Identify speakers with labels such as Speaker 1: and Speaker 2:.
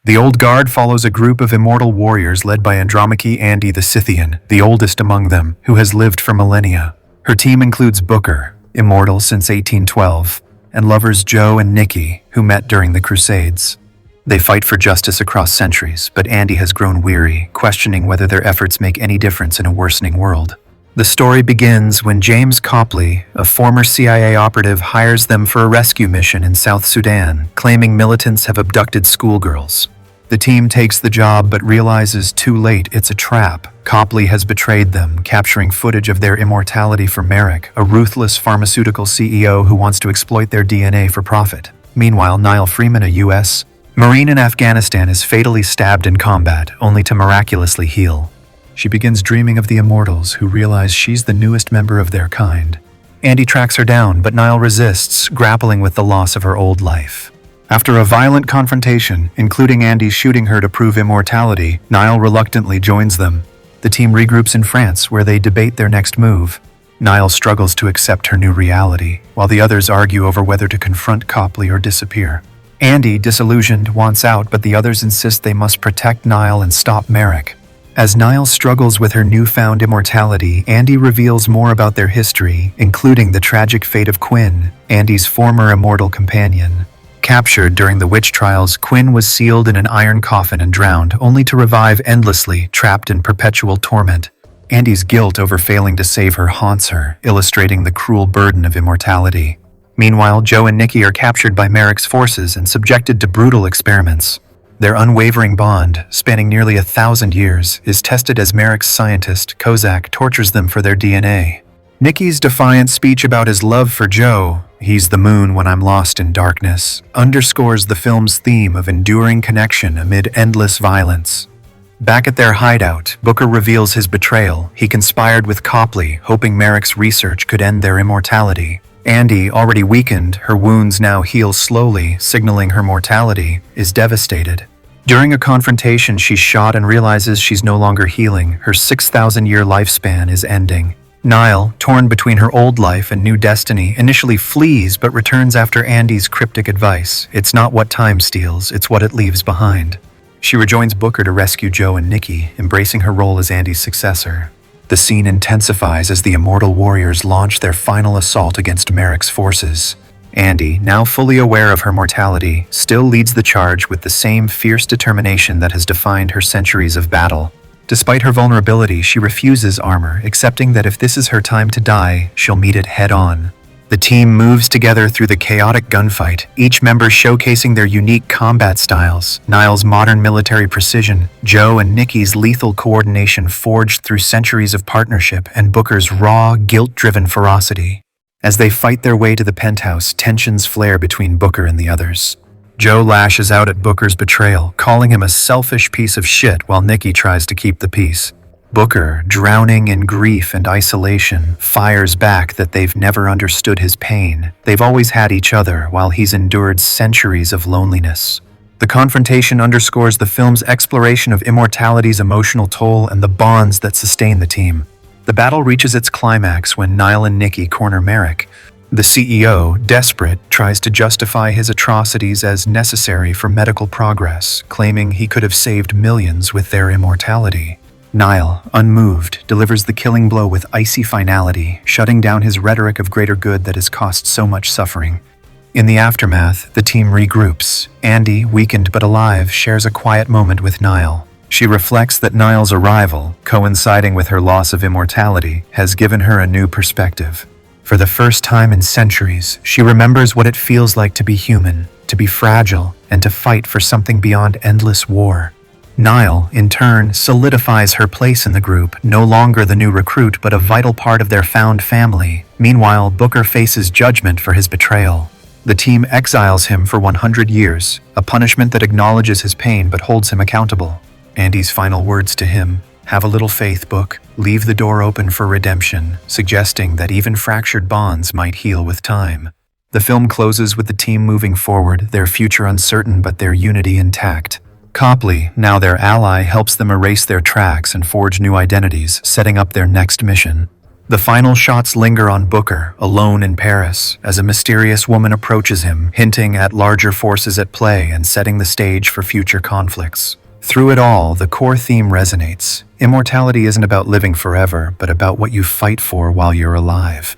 Speaker 1: The Old Guard follows a group of immortal warriors led by Andromache Andy the Scythian, the oldest among them, who has lived for millennia. Her team includes Booker, immortal since 1812, and lovers Joe and Nikki, who met during the Crusades. They fight for justice across centuries, but Andy has grown weary, questioning whether their efforts make any difference in a worsening world. The story begins when James Copley, a former CIA operative, hires them for a rescue mission in South Sudan, claiming militants have abducted schoolgirls. The team takes the job but realizes too late it's a trap. Copley has betrayed them, capturing footage of their immortality for Merrick, a ruthless pharmaceutical CEO who wants to exploit their DNA for profit. Meanwhile, Niall Freeman, a U.S. Marine in Afghanistan, is fatally stabbed in combat, only to miraculously heal. She begins dreaming of the Immortals, who realize she's the newest member of their kind. Andy tracks her down, but Niall resists, grappling with the loss of her old life. After a violent confrontation, including Andy shooting her to prove immortality, Niall reluctantly joins them. The team regroups in France, where they debate their next move. Niall struggles to accept her new reality, while the others argue over whether to confront Copley or disappear. Andy, disillusioned, wants out, but the others insist they must protect Niall and stop Merrick. As Niall struggles with her newfound immortality, Andy reveals more about their history, including the tragic fate of Quinn, Andy's former immortal companion. Captured during the witch trials, Quinn was sealed in an iron coffin and drowned, only to revive endlessly, trapped in perpetual torment. Andy's guilt over failing to save her haunts her, illustrating the cruel burden of immortality. Meanwhile, Joe and Nikki are captured by Merrick's forces and subjected to brutal experiments. Their unwavering bond, spanning nearly 1,000 years, is tested as Merrick's scientist, Kozak, tortures them for their DNA. Nikki's defiant speech about his love for Joe, "He's the moon when I'm lost in darkness," underscores the film's theme of enduring connection amid endless violence. Back at their hideout, Booker reveals his betrayal. He conspired with Copley, hoping Merrick's research could end their immortality. Andy, already weakened, her wounds now heal slowly, signaling her mortality, is devastated. During a confrontation, she's shot and realizes she's no longer healing. Her 6,000-year lifespan is ending. Niall, torn between her old life and new destiny, initially flees but returns after Andy's cryptic advice. It's not what time steals, it's what it leaves behind. She rejoins Booker to rescue Joe and Nikki, embracing her role as Andy's successor. The scene intensifies as the immortal warriors launch their final assault against Merrick's forces. Andy, now fully aware of her mortality, still leads the charge with the same fierce determination that has defined her centuries of battle. Despite her vulnerability, she refuses armor, accepting that if this is her time to die, she'll meet it head-on. The team moves together through the chaotic gunfight, each member showcasing their unique combat styles. Niall's modern military precision, Joe and Nikki's lethal coordination forged through centuries of partnership, and Booker's raw, guilt-driven ferocity. As they fight their way to the penthouse, tensions flare between Booker and the others. Joe lashes out at Booker's betrayal, calling him a selfish piece of shit while Nikki tries to keep the peace. Booker, drowning in grief and isolation, fires back that they've never understood his pain. They've always had each other while he's endured centuries of loneliness. The confrontation underscores the film's exploration of immortality's emotional toll and the bonds that sustain the team. The battle reaches its climax when Niall and Nikki corner Merrick. The CEO, desperate, tries to justify his atrocities as necessary for medical progress, claiming he could have saved millions with their immortality. Niall, unmoved, delivers the killing blow with icy finality, shutting down his rhetoric of greater good that has cost so much suffering. In the aftermath, the team regroups. Andy, weakened but alive, shares a quiet moment with Niall. She reflects that Niall's arrival, coinciding with her loss of immortality, has given her a new perspective. For the first time in centuries, she remembers what it feels like to be human, to be fragile, and to fight for something beyond endless war. Niall, in turn, solidifies her place in the group, no longer the new recruit but a vital part of their found family. Meanwhile, Booker faces judgment for his betrayal. The team exiles him for 100 years, a punishment that acknowledges his pain but holds him accountable. Andy's final words to him, "Have a little faith, Book. Leave the door open for redemption," suggesting that even fractured bonds might heal with time. The film closes with the team moving forward, their future uncertain but their unity intact. Copley, now their ally, helps them erase their tracks and forge new identities, setting up their next mission. The final shots linger on Booker, alone in Paris, as a mysterious woman approaches him, hinting at larger forces at play and setting the stage for future conflicts. Through it all, the core theme resonates. Immortality isn't about living forever, but about what you fight for while you're alive.